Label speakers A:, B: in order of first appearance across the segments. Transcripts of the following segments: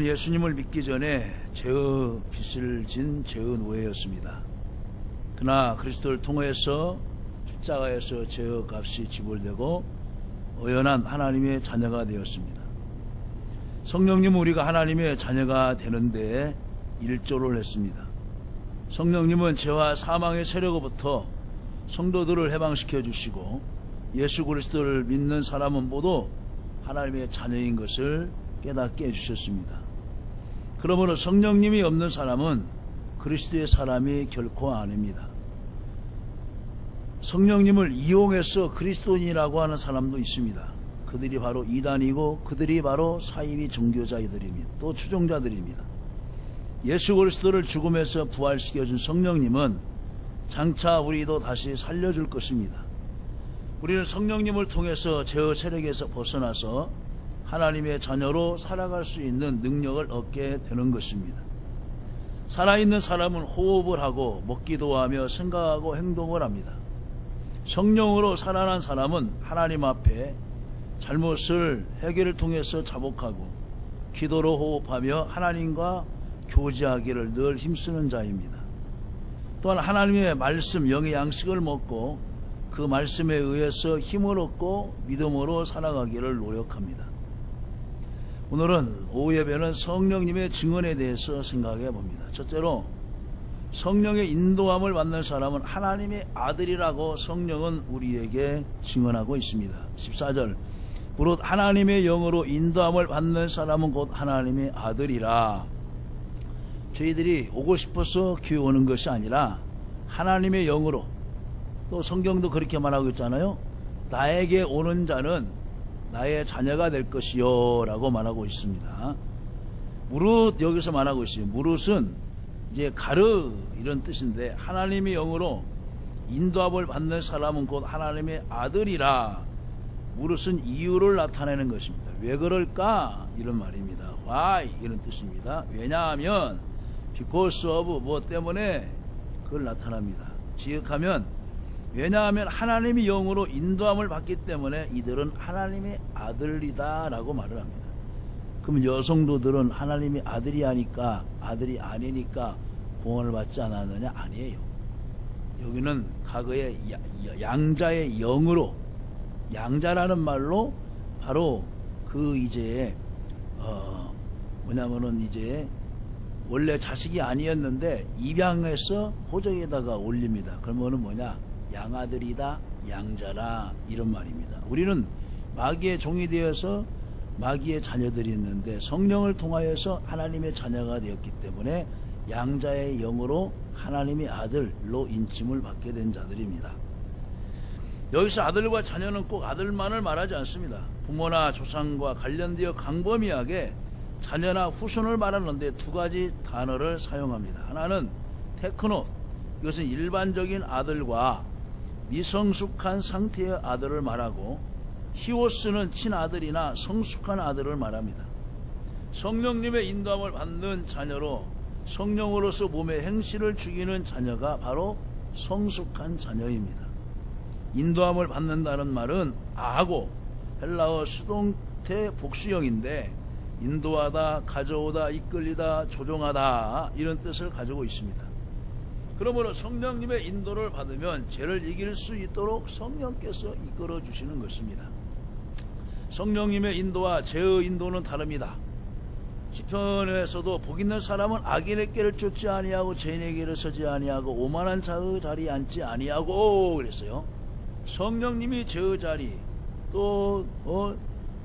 A: 예수님을 믿기 전에 죄의 빚을 진 죄의 노예였습니다. 그러나 그리스도를 통해서 십자가에서 죄의 값이 지불되고 의연한 하나님의 자녀가 되었습니다. 성령님은 우리가 하나님의 자녀가 되는데 일조를 했습니다. 성령님은 죄와 사망의 세력으로부터 성도들을 해방시켜 주시고 예수 그리스도를 믿는 사람은 모두 하나님의 자녀인 것을 깨닫게 해주셨습니다. 그러므로 성령님이 없는 사람은 그리스도의 사람이 결코 아닙니다. 성령님을 이용해서 그리스도인이라고 하는 사람도 있습니다. 그들이 바로 이단이고 그들이 바로 사이비 종교자들입니다. 또 추종자들입니다. 예수 그리스도를 죽음에서 부활시켜준 성령님은 장차 우리도 다시 살려줄 것입니다. 우리는 성령님을 통해서 죄의 세력에서 벗어나서 하나님의 자녀로 살아갈 수 있는 능력을 얻게 되는 것입니다. 살아있는 사람은 호흡을 하고 먹기도 하며 생각하고 행동을 합니다. 성령으로 살아난 사람은 하나님 앞에 잘못을 회개를 통해서 자복하고 기도로 호흡하며 하나님과 교제하기를 늘 힘쓰는 자입니다. 또한 하나님의 말씀 영의 양식을 먹고 그 말씀에 의해서 힘을 얻고 믿음으로 살아가기를 노력합니다. 오늘은 오후 예배는 성령님의 증언에 대해서 생각해 봅니다. 첫째로 성령의 인도함을 받는 사람은 하나님의 아들이라고 성령은 우리에게 증언하고 있습니다. 14절 무릇 하나님의 영으로 인도함을 받는 사람은 곧 하나님의 아들이라. 저희들이 오고 싶어서 교회 오는 것이 아니라 하나님의 영으로, 또 성경도 그렇게 말하고 있잖아요. 나에게 오는 자는 나의 자녀가 될 것이요 라고 말하고 있습니다. 무릇 여기서 말하고 있어요. 무릇은 이제 가르 이런 뜻인데 하나님의 영으로 인도함을 받는 사람은 곧 하나님의 아들이라. 무릇은 이유를 나타내는 것입니다. 왜 그럴까 이런 말입니다. Why 이런 뜻입니다. 왜냐하면 because of 무엇 때문에 그걸 나타납니다. 지역하면 왜냐하면 하나님이 영으로 인도함을 받기 때문에 이들은 하나님의 아들이다 라고 말을 합니다. 그럼 여성도들은 하나님의 아들이 아니니까 구원을 받지 않았느냐? 아니에요. 여기는 과거의 양자의 영으로, 양자라는 말로 바로 그 이제 뭐냐면은 이제 원래 자식이 아니었는데 입양해서 호적에다가 올립니다. 그러면은 뭐냐? 양아들이다, 양자라 이런 말입니다. 우리는 마귀의 종이 되어서 마귀의 자녀들이 있는데 성령을 통하여서 하나님의 자녀가 되었기 때문에 양자의 영으로 하나님의 아들로 인침을 받게 된 자들입니다. 여기서 아들과 자녀는 꼭 아들만을 말하지 않습니다. 부모나 조상과 관련되어 광범위하게 자녀나 후손을 말하는데 두 가지 단어를 사용합니다. 하나는 테크노, 이것은 일반적인 아들과 미성숙한 상태의 아들을 말하고, 히오스는 친아들이나 성숙한 아들을 말합니다. 성령님의 인도함을 받는 자녀로 성령으로서 몸의 행실을 죽이는 자녀가 바로 성숙한 자녀입니다. 인도함을 받는다는 말은 아고, 헬라어 수동태 복수형인데 인도하다, 가져오다, 이끌리다, 조종하다 이런 뜻을 가지고 있습니다. 그러므로 성령님의 인도를 받으면 죄를 이길 수 있도록 성령께서 이끌어 주시는 것입니다. 성령님의 인도와 죄의 인도는 다릅니다. 시편에서도 복 있는 사람은 악인의 길을 쫓지 아니하고 죄인의 길을 서지 아니하고 오만한 자의 자리에 앉지 아니하고 그랬어요. 성령님이 죄의 자리, 또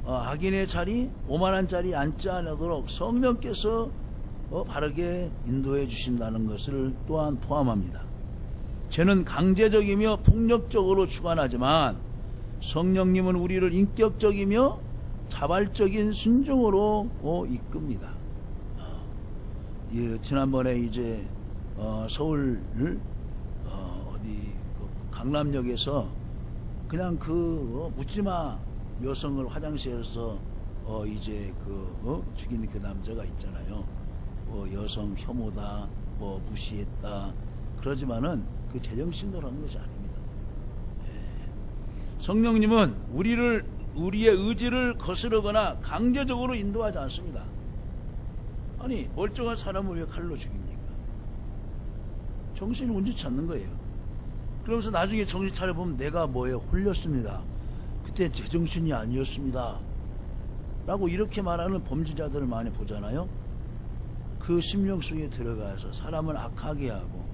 A: 악인의 자리, 오만한 자리에 앉지 않도록 성령께서 바르게 인도해 주신다는 것을 또한 포함합니다. 죄는 강제적이며 폭력적으로 주관하지만 성령님은 우리를 인격적이며 자발적인 순종으로 이끕니다. 지난번에 이제 서울 어디 강남역에서 그냥 묻지마 여성을 화장실에서 이제 죽인 그 남자가 있잖아요. 여성 혐오다, 무시했다. 그러지만은 그 제정신으로 하는 것이 아닙니다. 성령님은 우리의 의지를 거스르거나 강제적으로 인도하지 않습니다. 아니 멀쩡한 사람을 왜 칼로 죽입니까? 정신이 온전치 않는 거예요. 그러면서 나중에 정신 차려보면 내가 뭐에 홀렸습니다. 그때 제정신이 아니었습니다. 라고 이렇게 말하는 범죄자들을 많이 보잖아요. 그 심령 속에 들어가서 사람을 악하게 하고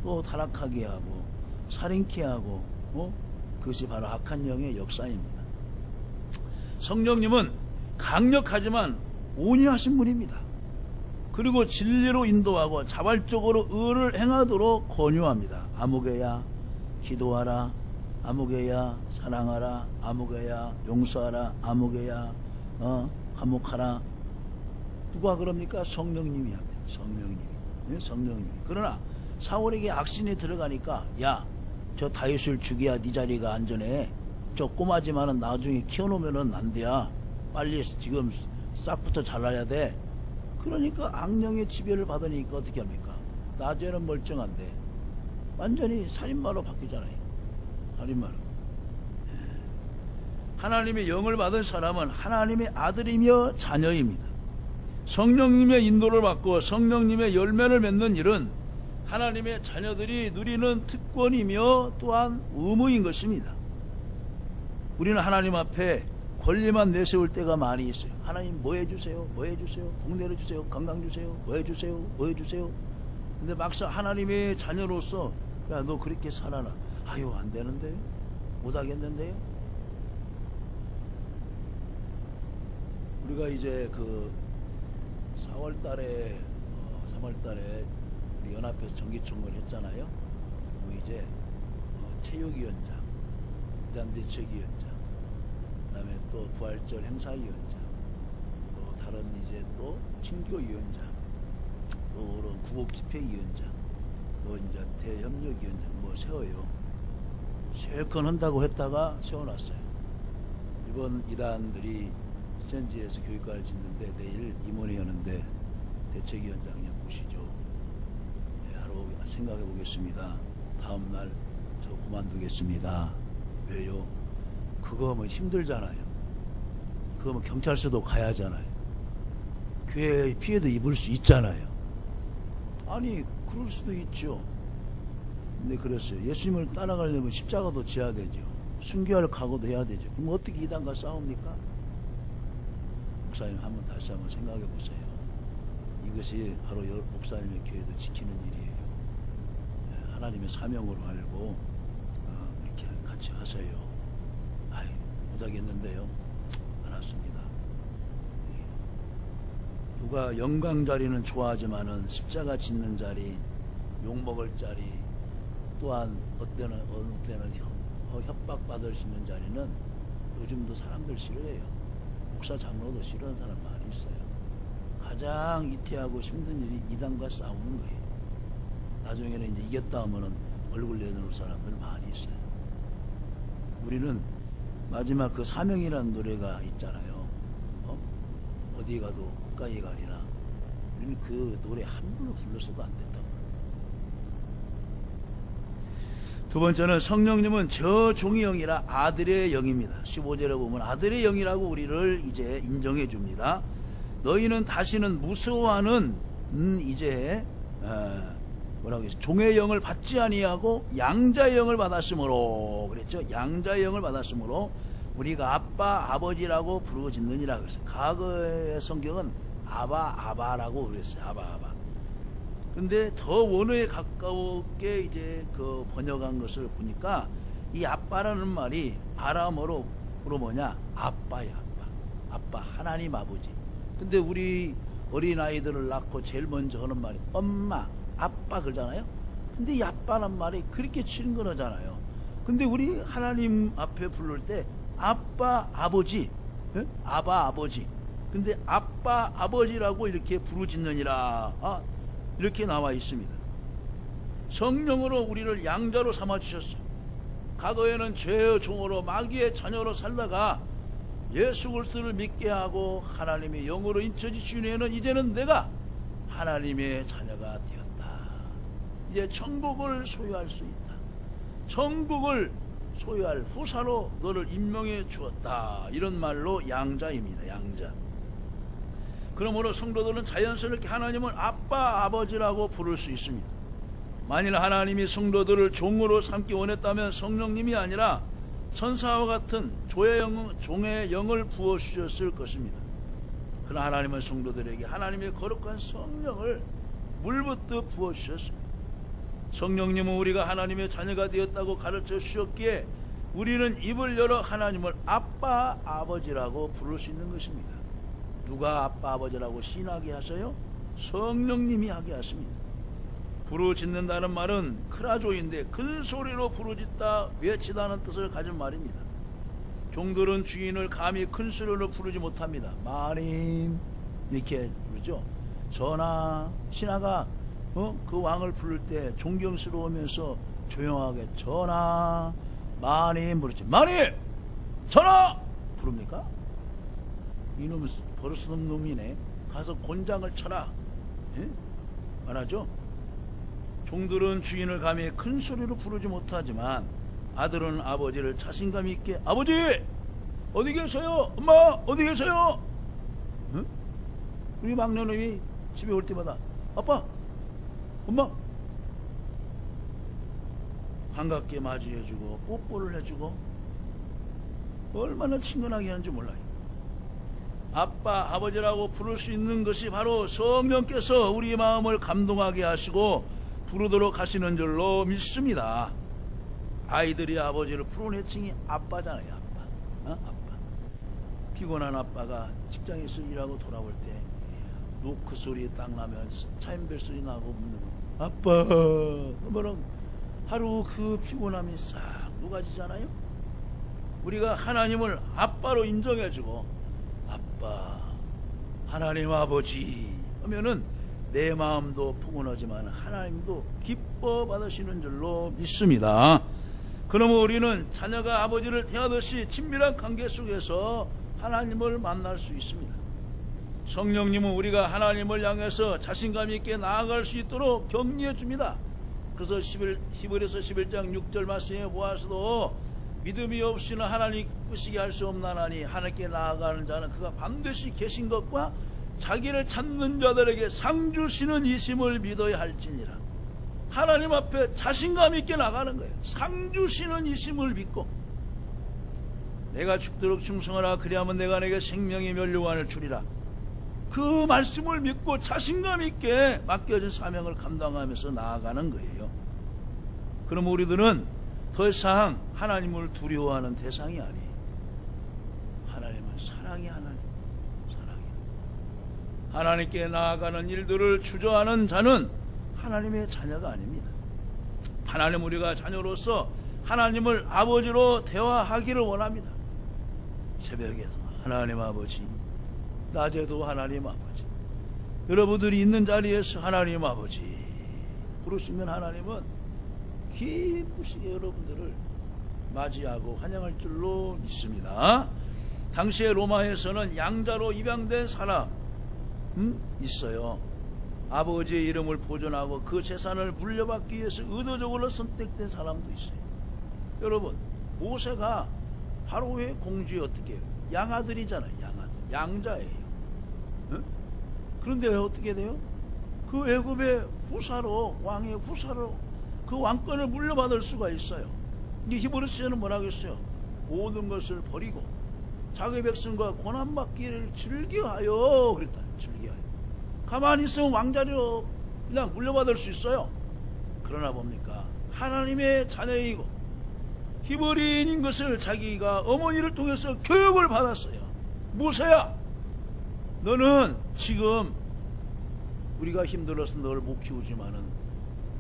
A: 또 타락하게 하고 살인케 하고 그것이 바로 악한 영의 역사입니다. 성령님은 강력하지만 온유하신 분입니다. 그리고 진리로 인도하고 자발적으로 의를 행하도록 권유합니다. 아무개야 기도하라, 아무개야 사랑하라, 아무개야 용서하라, 아무개야 화목하라. 누가 그럽니까? 성령님이 합니다. 성령님이. 네? 성령님이. 그러나 사울에게 악신이 들어가니까 야, 저 다윗을 죽여야 네 자리가 안전해. 저 꼬마지만은 나중에 키워놓으면은 안 돼야. 빨리 지금 싹부터 잘라야 돼. 그러니까 악령의 지배를 받으니까 어떻게 합니까? 낮에는 멀쩡한데 완전히 살인마로 바뀌잖아요. 살인마로. 하나님의 영을 받은 사람은 하나님의 아들이며 자녀입니다. 성령님의 인도를 받고 성령님의 열매를 맺는 일은 하나님의 자녀들이 누리는 특권이며 또한 의무인 것입니다. 우리는 하나님 앞에 권리만 내세울 때가 많이 있어요. 하나님 뭐 해주세요? 뭐 해주세요? 복 내려주세요? 건강 주세요? 뭐 해주세요? 뭐 해주세요? 근데 막상 하나님의 자녀로서 야, 너 그렇게 살아라. 아유, 안 되는데요? 못 하겠는데요? 우리가 이제 그 4월 달에 3월 달에 우리 연합회에서 정기총회를 했잖아요. 그리고 이제 체육위원장, 무단대책위원장, 그다음에 또 부활절 행사위원장, 또 다른 이제 또 친교위원장, 또 그런 구국집회위원장, 또 이제 대협력위원장 뭐 세워요. 실컷 한다고 했다가 세워놨어요. 이번 이단들이 센지에서 교육과를 짓는데 내일 임원회 하는데 대책위원장님 모시죠. 네, 하루 생각해 보겠습니다. 다음날 저 그만두겠습니다. 왜요? 그거 뭐 힘들잖아요. 그거 뭐 경찰서도 가야 하잖아요. 교회 피해도 입을 수 있잖아요. 아니 그럴 수도 있죠. 근데 그랬어요. 예수님을 따라가려면 십자가도 지어야 되죠. 순교할 각오도 해야 되죠. 그럼 어떻게 이단과 싸웁니까? 목사님 한번 다시 한번 생각해 보세요. 이것이 바로 목사님의 교회도 지키는 일이에요. 하나님의 사명으로 알고 이렇게 같이 하세요. 아이, 못하겠는데요. 알았습니다. 누가 영광 자리는 좋아하지만은 십자가 짓는 자리, 욕먹을 자리, 또한 어느 때는 협박받을 수 있는 자리는 요즘도 사람들 싫어해요. 목사 장로도 싫어하는 사람 많이 있어요. 가장 이태하고 힘든 일이 이단과 싸우는 거예요. 나중에는 이제 이겼다 하면은 얼굴 내놓을 사람들 많이 있어요. 우리는 마지막 그 사명이라는 노래가 있잖아요. 어디 가도 가까이 가리라. 우리는 그 노래 한 번을 불렀어도 안 된다고. 두 번째는 성령님은 저 종의 영이라 아들의 영입니다. 15절에 보면 아들의 영이라고 우리를 이제 인정해 줍니다. 너희는 다시는 무서워하는 이제 뭐라고 했죠? 종의 영을 받지 아니하고 양자의 영을 받았으므로 그랬죠. 양자의 영을 받았으므로 우리가 아빠 아버지라고 부르짖느니라 그랬어요. 과거의 성경은 아바라고 그랬어요. 아바. 근데 더 원어에 가까우게 이제 그 번역한 것을 보니까 이 아빠라는 말이 아람어로 뭐냐? 아빠야, 아빠, 하나님 아버지. 근데 우리 어린아이들을 낳고 제일 먼저 하는 말이 엄마, 아빠 그러잖아요. 근데 이 아빠란 말이 그렇게 친근하잖아요. 근데 우리 하나님 앞에 부를 때 아빠, 아버지, 아바, 아버지. 근데 아빠, 아버지라고 이렇게 부르짖느니라. 이렇게 나와 있습니다. 성령으로 우리를 양자로 삼아주셨어요. 과거에는 죄의 종으로 마귀의 자녀로 살다가 예수 그리스도를 믿게 하고 하나님의 영으로 인쳐주신 후에는 이제는 내가 하나님의 자녀가 되었다. 이제 천국을 소유할 수 있다. 천국을 소유할 후사로 너를 임명해 주었다. 이런 말로 양자입니다. 양자. 그러므로 성도들은 자연스럽게 하나님을 아빠, 아버지라고 부를 수 있습니다. 만일 하나님이 성도들을 종으로 삼기 원했다면 성령님이 아니라 천사와 같은 종의 영을 부어주셨을 것입니다. 그러나 하나님은 성도들에게 하나님의 거룩한 성령을 물붓듯 부어주셨습니다. 성령님은 우리가 하나님의 자녀가 되었다고 가르쳐 주셨기에 우리는 입을 열어 하나님을 아빠, 아버지라고 부를 수 있는 것입니다. 누가 아빠, 아버지라고 시인하게 하셔요? 성령님이 하게 하십니다. 부르짖는다는 말은 크라조인데 큰 소리로 부르짖다, 외치다는 뜻을 가진 말입니다. 종들은 주인을 감히 큰 소리로 부르지 못합니다. 마님 이렇게 부르죠. 전하, 신하가 그 왕을 부를 때 존경스러우면서 조용하게 전하, 마님 부르지. 마님! 전하! 부릅니까? 이놈은 버릇없는 놈이네. 가서 곤장을 쳐라. 예? 안 하죠? 종들은 주인을 감히 큰 소리로 부르지 못하지만 아들은 아버지를 자신감 있게 아버지! 어디 계세요? 엄마! 어디 계세요? 응? 우리 막내놈이 집에 올 때마다 아빠! 엄마! 반갑게 맞이해주고 뽀뽀를 해주고 얼마나 친근하게 하는지 몰라요. 아빠, 아버지라고 부를 수 있는 것이 바로 성령께서 우리 마음을 감동하게 하시고 부르도록 하시는 줄로 믿습니다. 아이들이 아버지를 부르는 애칭이 아빠잖아요. 아빠. 아빠. 피곤한 아빠가 직장에서 일하고 돌아올 때 노크 소리 딱 나면 차인벨 소리 나고 묻는 거. 아빠. 그러면 하루 그 피곤함이 싹 녹아지잖아요. 우리가 하나님을 아빠로 인정해주고 아빠, 하나님 아버지 하면은 내 마음도 포근하지만 하나님도 기뻐 받으시는 줄로 믿습니다. 그러면 우리는 자녀가 아버지를 대하듯이 친밀한 관계 속에서 하나님을 만날 수 있습니다. 성령님은 우리가 하나님을 향해서 자신감 있게 나아갈 수 있도록 격려해 줍니다. 그래서 히브리서 11장 6절 말씀에 보아서도 믿음이 없이는 하나님 기쁘시게 할 수 없나니 하나님께 나아가는 자는 그가 반드시 계신 것과 자기를 찾는 자들에게 상 주시는 이심을 믿어야 할지니라. 하나님 앞에 자신감 있게 나가는 거예요. 상 주시는 이심을 믿고 내가 죽도록 충성하라 그리하면 내가 내게 생명의 면류관을 주리라. 그 말씀을 믿고 자신감 있게 맡겨진 사명을 감당하면서 나아가는 거예요. 그럼 우리들은 더 이상 하나님을 두려워하는 대상이 아니에요. 하나님은 사랑의 하나님, 사랑의 하나님께 나아가는 일들을 주저하는 자는 하나님의 자녀가 아닙니다. 하나님 우리가 자녀로서 하나님을 아버지로 대화하기를 원합니다. 새벽에도 하나님 아버지, 낮에도 하나님 아버지, 여러분들이 있는 자리에서 하나님 아버지 부르시면 하나님은 기쁘시게 여러분들을 맞이하고 환영할 줄로 믿습니다. 당시에 로마에서는 양자로 입양된 사람 있어요. 아버지의 이름을 보존하고 그 재산을 물려받기 위해서 의도적으로 선택된 사람도 있어요. 여러분, 모세가 바로의 공주의 어떻게 해요? 양아들이잖아요. 양아들, 양자예요. 응? 그런데 왜 어떻게 돼요? 그 애굽의 후사로, 왕의 후사로 그 왕권을 물려받을 수가 있어요. 이 히브리서에는 뭐라고 했어요? 모든 것을 버리고 자기 백성과 고난받기를 즐겨하여 그랬다. 즐겨하여. 가만히 있으면 왕자리로 그냥 물려받을 수 있어요. 그러나 뭡니까? 하나님의 자녀이고 히브리인인 것을 자기가 어머니를 통해서 교육을 받았어요. 모세야, 너는 지금 우리가 힘들어서 널 못 키우지만은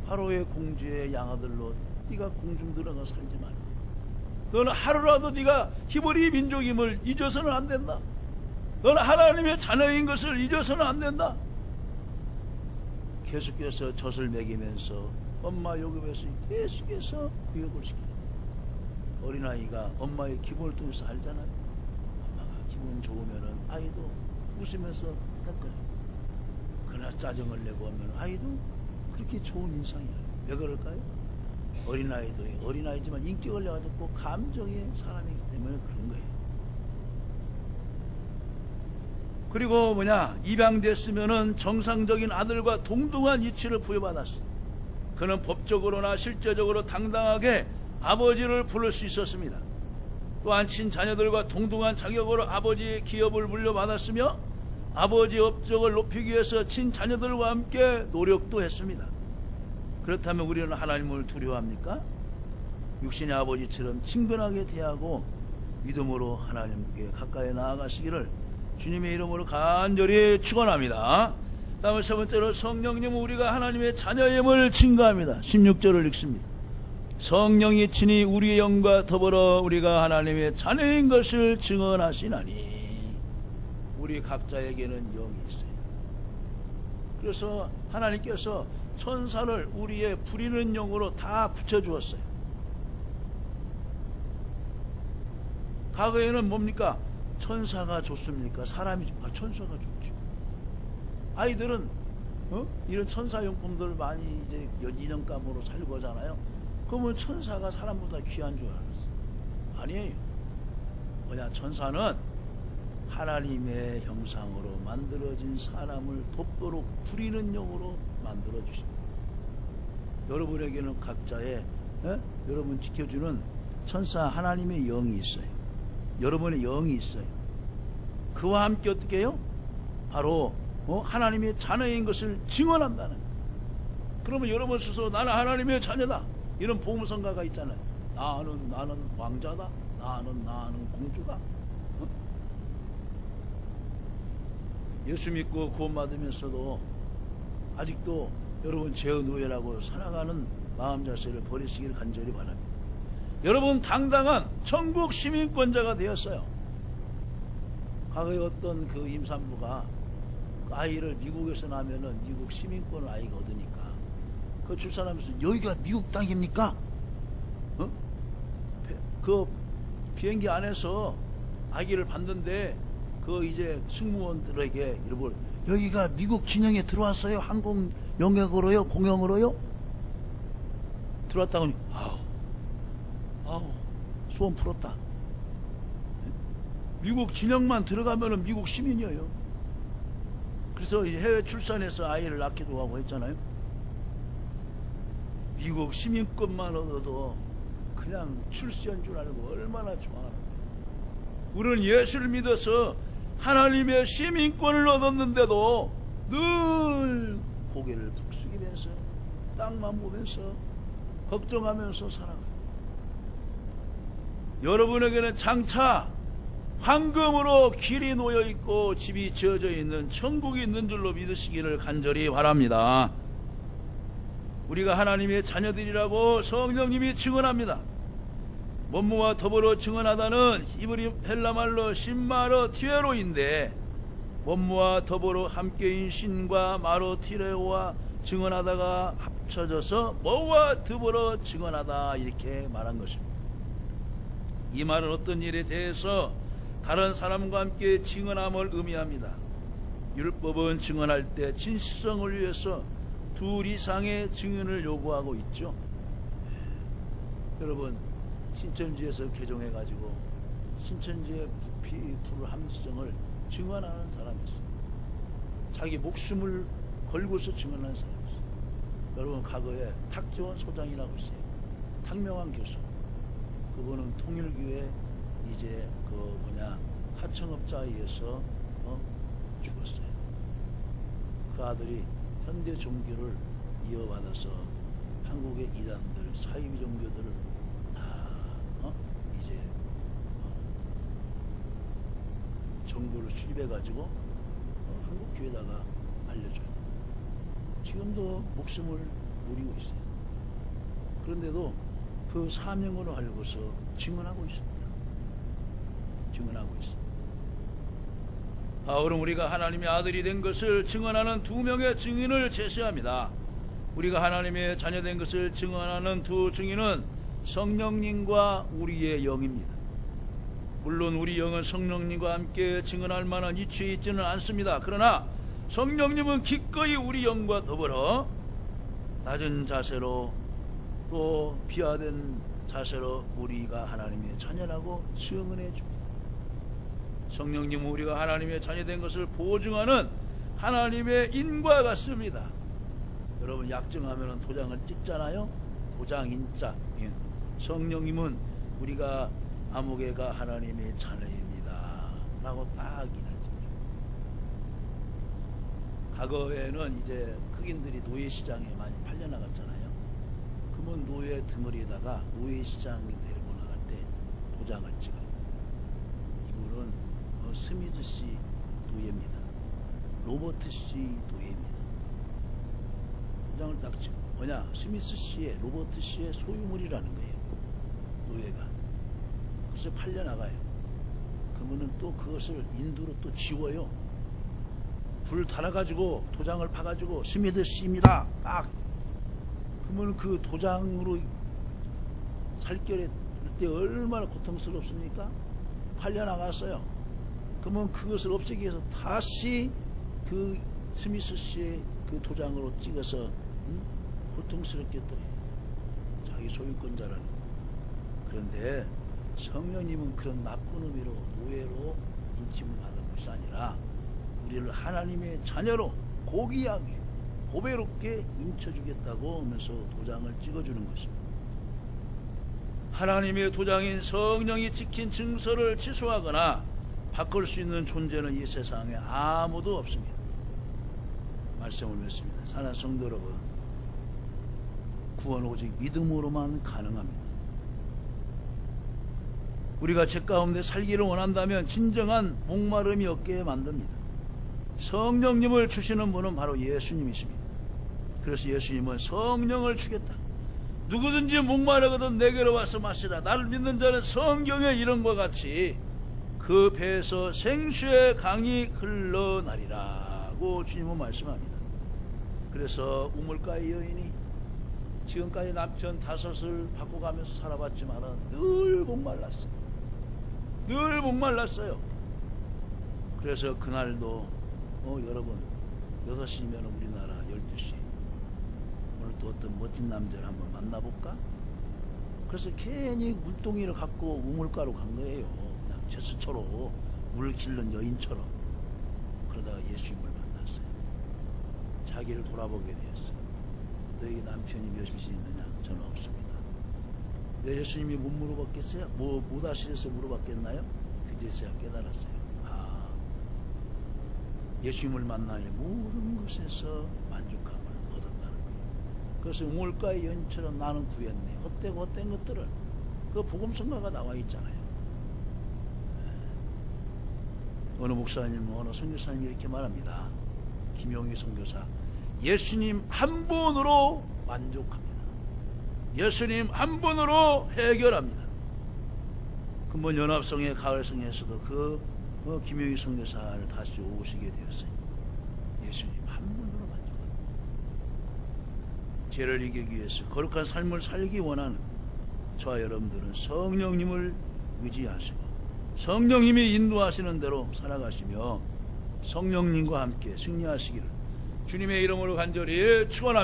A: 바로의 공주의 양아들로 네가 궁중 들어가 살지만 너는 하루라도 네가 히브리 민족임을 잊어서는 안 된다. 너는 하나님의 자녀인 것을 잊어서는 안 된다. 계속해서 젖을 먹이면서 엄마 요급에서 계속해서 교육을 시켜요. 어린아이가 엄마의 기분을 통해서 알잖아요. 엄마가 기분 좋으면 아이도 웃으면서 닦아요. 그러나 짜증을 내고 하면 아이도 그렇게 좋은 인상이에요. 왜 그럴까요? 어린아이도 어린아이지만 인격을 내가지고 감정의 사람이기 때문에 그런 거예요. 그리고 입양됐으면은 정상적인 아들과 동등한 이치를 부여받았어요. 그는 법적으로나 실제적으로 당당하게 아버지를 부를 수 있었습니다. 또한 친자녀들과 동등한 자격으로 아버지의 기업을 물려받았으며 아버지의 업적을 높이기 위해서 친자녀들과 함께 노력도 했습니다. 그렇다면 우리는 하나님을 두려워합니까? 육신의 아버지처럼 친근하게 대하고 믿음으로 하나님께 가까이 나아가시기를 주님의 이름으로 간절히 축원합니다. 다음에 세 번째로 성령님은 우리가 하나님의 자녀임을 증거합니다. 16절을 읽습니다. 성령이 친히 우리의 영과 더불어 우리가 하나님의 자녀인 것을 증언하시나니. 우리 각자에게는 영이 있어요. 그래서 하나님께서 천사를 우리의 부리는 영으로 다 붙여주었어요. 과거에는 뭡니까? 천사가 좋습니까? 사람이 천사가 좋죠. 아이들은 이런 천사용품들 많이 이제 인형감으로 살고 하잖아요. 그러면 천사가 사람보다 귀한 줄 알았어요. 아니에요. 천사는 하나님의 형상으로 만들어진 사람을 돕도록 부리는 영으로 만들어 주십니다. 여러분에게는 각자의 여러분 지켜주는 천사 하나님의 영이 있어요. 여러분의 영이 있어요. 그와 함께 어떻게 해요? 바로 하나님의 자녀인 것을 증언한다는 거예요. 그러면 여러분 스스로 나는 하나님의 자녀다, 이런 복음성가가 있잖아요. 나는 왕자다, 나는 공주다. 예수 믿고 구원받으면서도 아직도 여러분 죄의 노예라고 살아가는 마음 자세를 버리시길 간절히 바랍니다. 여러분 당당한 천국 시민권자가 되었어요. 과거에 어떤 그 임산부가 아이를 미국에서 낳으면은 미국 시민권을 아이가 얻으니까 그 출산하면서 여기가 미국 땅입니까? 그 비행기 안에서 아기를 봤는데 그 이제 승무원들에게 이러고 여기가 미국 진영에 들어왔어요? 항공 영역으로요? 공영으로요? 들어왔다고 하니 아우 소원 풀었다. 미국 진영만 들어가면은 미국 시민이에요. 그래서 해외 출산해서 아이를 낳기도 하고 했잖아요. 미국 시민권만 얻어도 그냥 출세한 줄 알고 얼마나 좋아하는. 우리는 예수를 믿어서 하나님의 시민권을 얻었는데도 늘 고개를 북숙이면서 땅만 보면서 걱정하면서 살아가요. 여러분에게는 장차 황금으로 길이 놓여있고 집이 지어져 있는 천국이 있는 줄로 믿으시기를 간절히 바랍니다. 우리가 하나님의 자녀들이라고 성령님이 증언합니다. 원무와 더불어 증언하다는 히브리 헬라말로 신마로 티에로인데, 원무와 더불어 함께인 신과 마로 티레오와 증언하다가 합쳐져서 뭐와 더불어 증언하다 이렇게 말한 것입니다. 이 말은 어떤 일에 대해서 다른 사람과 함께 증언함을 의미합니다. 율법은 증언할 때 진실성을 위해서 둘 이상의 증언을 요구하고 있죠. 여러분 신천지에서 개종해가지고 신천지의 불 함성을 증언하는 사람이 있어요. 자기 목숨을 걸고서 증언하는 사람이 있어요. 여러분 과거에 탁재원 소장이라고 있어요. 탁명환 교수. 그분은 통일교회 이제 하청업자에 의해서 죽었어요. 그 아들이 현대 종교를 이어받아서 한국의 이단들, 사이비 종교들을 다 이제 정보를 수집해가지고 한국 교회에다가 알려줘요. 지금도 목숨을 노리고 있어요. 그런데도 그 사명으로 알고서 증언하고 있습니다. 증언하고 있습니다. 바울은 우리가 하나님의 아들이 된 것을 증언하는 두 명의 증인을 제시합니다. 우리가 하나님의 자녀된 것을 증언하는 두 증인은 성령님과 우리의 영입니다. 물론 우리 영은 성령님과 함께 증언할 만한 이치에 있지는 않습니다. 그러나 성령님은 기꺼이 우리 영과 더불어 낮은 자세로 또 비하된 자세로 우리가 하나님의 자녀라고 증언해 줍니다. 성령님은 우리가 하나님의 자녀된 것을 보증하는 하나님의 인과 같습니다. 여러분 약정하면 도장을 찍잖아요. 도장인자. 성령님은 우리가 아무개가 하나님의 자녀입니다 라고 딱 인을 찍죠. 과거에는 이제 흑인들이 노예시장에 많이 팔려나갔잖아요. 그러면 노예 덩어리에다가 노예시장에 데리고 나갈 때 도장을 찍어요. 이분은 스미스 씨 노예입니다. 로버트 씨 노예입니다. 도장을 딱 찍어. 뭐냐? 스미스 씨의, 로버트 씨의 소유물이라는 거예요. 노예가. 그래서 팔려나가요. 그러면은 또 그것을 인두로 또 지워요. 불 달아가지고 도장을 파가지고 스미스 씨입니다. 딱. 그러면 그 도장으로 살결에 들 때 얼마나 고통스럽습니까? 팔려나갔어요. 그러면 그것을 없애기 위해서 다시 그 스미스 씨의 그 도장으로 찍어서 고통스럽게 또 자기 소유권자라는. 그런데 성령님은 그런 나쁜 의미로 노예로 인침을 받은 것이 아니라 우리를 하나님의 자녀로 고귀하게 고배롭게 인쳐주겠다고 하면서 도장을 찍어주는 것입니다. 하나님의 도장인 성령이 찍힌 증서를 취소하거나 바꿀 수 있는 존재는 이 세상에 아무도 없습니다. 말씀을 맺습니다. 사랑하는 성도 여러분, 구원 오직 믿음으로만 가능합니다. 우리가 죄 가운데 살기를 원한다면 진정한 목마름이 없게 만듭니다. 성령님을 주시는 분은 바로 예수님이십니다. 그래서 예수님은 성령을 주겠다. 누구든지 목마르거든 내게로 와서 마시라. 나를 믿는 자는 성경의 이름과 같이 그 배에서 생수의 강이 흘러나리라고 주님은 말씀합니다. 그래서 우물가의 여인이 지금까지 남편 5을 바꿔가면서 살아봤지만 늘 목말랐어요. 늘 목말랐어요. 그래서 그날도 여러분 6시면 우리나라 12시 오늘 또 어떤 멋진 남자를 한번 만나볼까? 그래서 괜히 물동이를 갖고 우물가로 간 거예요. 그냥 제스처로 물 길른 여인처럼. 그러다가 예수님을 만났어요. 자기를 돌아보게 되었어요. 너희 남편이 몇이 있느냐? 저는 없습니다. 왜 예수님이 못 물어봤겠어요? 못 아시려서 물어봤겠나요? 그제서야 깨달았어요. 예수님을 만나니 모든 것에서 만족감을 얻었다는 거예요. 그래서 우물가의 여인처럼 나는 구했네. 헛되고 헛된 것들을. 그 복음성가가 나와 있잖아요. 어느 목사님, 어느 선교사님이 이렇게 말합니다. 김용희 선교사. 예수님 한 분으로 만족합니다. 예수님 한 분으로 해결합니다. 근본 연합성의 가을성에서도 그 김용희 선교사를 다시 오시게 되었어요. 예수님 한 분으로 만족합니다. 죄를 이기기 위해서 거룩한 삶을 살기 원하는 저와 여러분들은 성령님을 의지하시고 성령님이 인도하시는 대로 살아가시며 성령님과 함께 승리하시기를 주님의 이름으로 간절히 축원합니다.